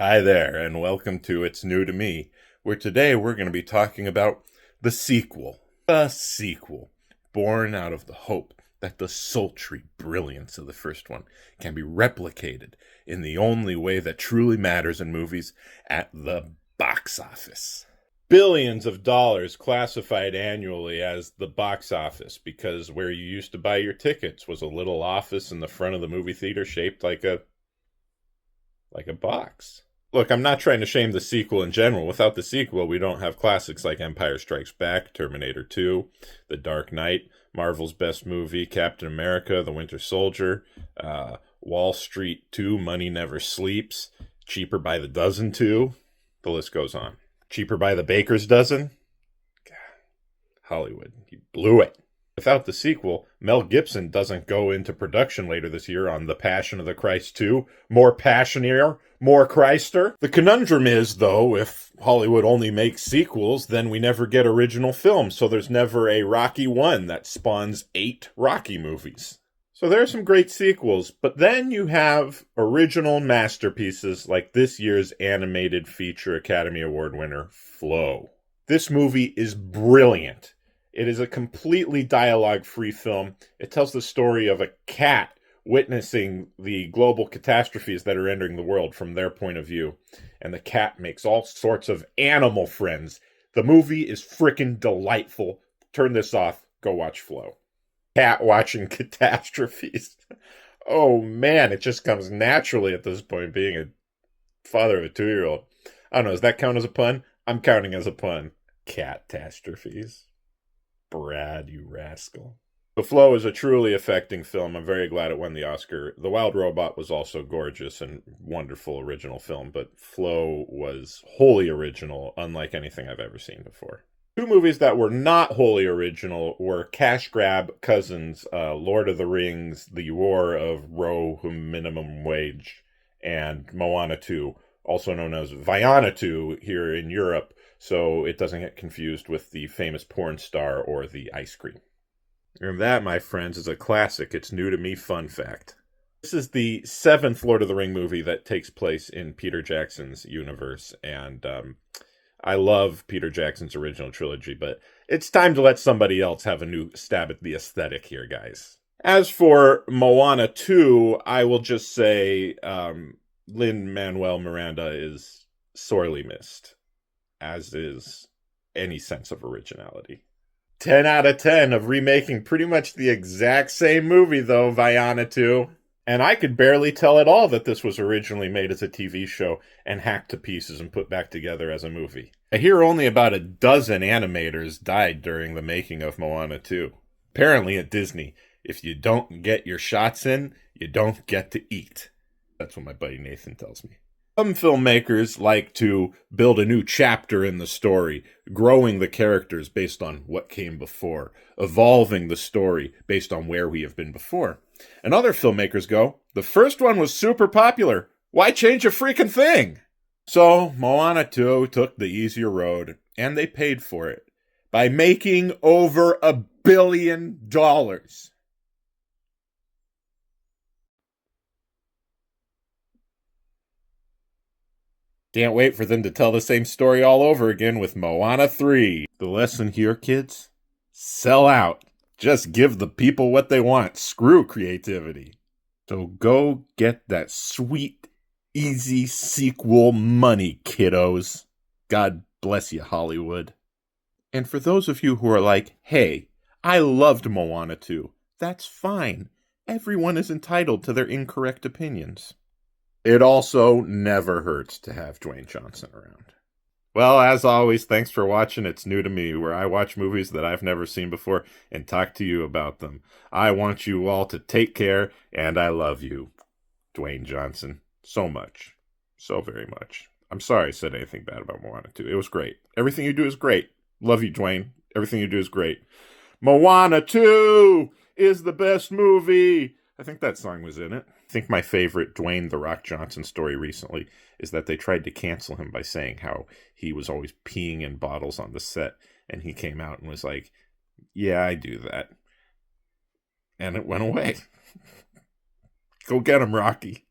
Hi there, and welcome to It's New to Me, where today we're going to be talking about the sequel. The sequel, born out of the hope that the sultry brilliance of the first one can be replicated in the only way that truly matters in movies, at the box office. Billions of dollars classified annually as the box office because where you used to buy your tickets was a little office in the front of the movie theater shaped like a box. Look, I'm not trying to shame the sequel in general. Without the sequel, we don't have classics like Empire Strikes Back, Terminator 2, The Dark Knight, Marvel's best movie, Captain America, The Winter Soldier, Wall Street 2, Money Never Sleeps, Cheaper by the Dozen 2. The list goes on. Cheaper by the Baker's Dozen? God, Hollywood, you blew it. Without the sequel, Mel Gibson doesn't go into production later this year on The Passion of the Christ 2. More passionier, more Christer. The conundrum is, though, if Hollywood only makes sequels, then we never get original films, so there's never a Rocky 1 that spawns 8 Rocky movies. So there are some great sequels, but then you have original masterpieces like this year's animated feature Academy Award winner, Flow. This movie is brilliant. It is a completely dialogue-free film. It tells the story of a cat witnessing the global catastrophes that are entering the world from their point of view. And the cat makes all sorts of animal friends. The movie is freaking delightful. Turn this off. Go watch Flow. Cat watching catastrophes. Oh, man, it just comes naturally at this point, being a father of a 2-year-old. I don't know, does that count as a pun? I'm counting as a pun. Catastrophes. Brad, you rascal. The Flow is a truly affecting film. I'm very glad it won the Oscar. The Wild Robot was also gorgeous and wonderful original film, but Flow was wholly original, unlike anything I've ever seen before. Two movies that were not wholly original were cash grab cousins, Lord of the Rings, The War of Rohirrim Minimum Wage, and Moana 2, also known as Vanuatu here in Europe, so it doesn't get confused with the famous porn star or the ice cream. And that, my friends, is a classic It's New to Me fun fact. This is the 7th Lord of the Ring movie that takes place in Peter Jackson's universe, and I love Peter Jackson's original trilogy, but it's time to let somebody else have a new stab at the aesthetic here, guys. As for Moana 2, I will just say Lin-Manuel Miranda is sorely missed, as is any sense of originality. 10 out of 10 of remaking pretty much the exact same movie, though, Vanuatu. And I could barely tell at all that this was originally made as a TV show and hacked to pieces and put back together as a movie. I hear only about a dozen animators died during the making of Moana 2. Apparently at Disney, if you don't get your shots in, you don't get to eat. That's what my buddy Nathan tells me. Some filmmakers like to build a new chapter in the story, growing the characters based on what came before, evolving the story based on where we have been before. And other filmmakers go, the first one was super popular. Why change a freaking thing? So Moana 2 took the easier road, and they paid for it by making over $1 billion. Can't wait for them to tell the same story all over again with Moana 3. The lesson here, kids? Sell out. Just give the people what they want. Screw creativity. So go get that sweet, easy sequel money, kiddos. God bless you, Hollywood. And for those of you who are like, hey, I loved Moana 2, that's fine. Everyone is entitled to their incorrect opinions. It also never hurts to have Dwayne Johnson around. Well, as always, thanks for watching It's New to Me, where I watch movies that I've never seen before and talk to you about them. I want you all to take care, and I love you, Dwayne Johnson, so much. So very much. I'm sorry I said anything bad about Moana 2. It was great. Everything you do is great. Love you, Dwayne. Everything you do is great. Moana 2 is the best movie. I think that song was in it. I think my favorite Dwayne "The Rock" Johnson story recently is that they tried to cancel him by saying how he was always peeing in bottles on the set, and he came out and was like, yeah, I do that. And it went away. Go get him, Rocky.